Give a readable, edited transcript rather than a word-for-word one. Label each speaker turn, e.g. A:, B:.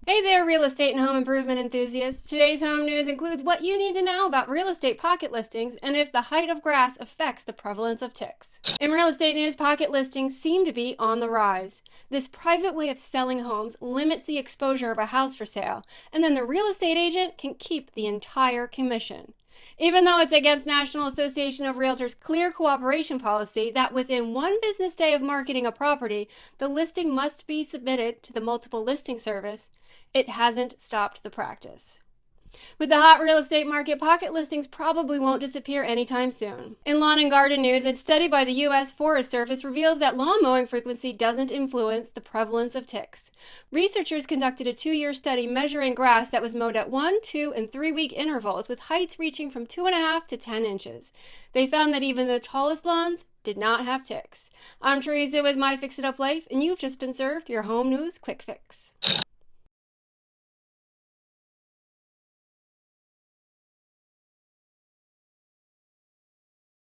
A: Hey there, real estate and home improvement enthusiasts. Today's home news includes what you need to know about real estate pocket listings and if the height of grass affects the prevalence of ticks. In real estate news, pocket listings seem to be on the rise. This private way of selling homes limits the exposure of a house for sale, and then the real estate agent can keep the entire commission. Even though it's against National Association of Realtors' clear cooperation policy that within one business day of marketing a property, the listing must be submitted to the multiple listing service, it hasn't stopped the practice. With the hot real estate market, pocket listings probably won't disappear anytime soon. In lawn and garden news, a study by the U.S. Forest Service reveals that lawn mowing frequency doesn't influence the prevalence of ticks. Researchers conducted a 2-year study measuring grass that was mowed at 1, 2, and 3-week intervals with heights reaching from 2.5 to 10 inches. They found that even the tallest lawns did not have ticks. I'm Theresa with My Fix It Up Life, and you've just been served your home news quick fix.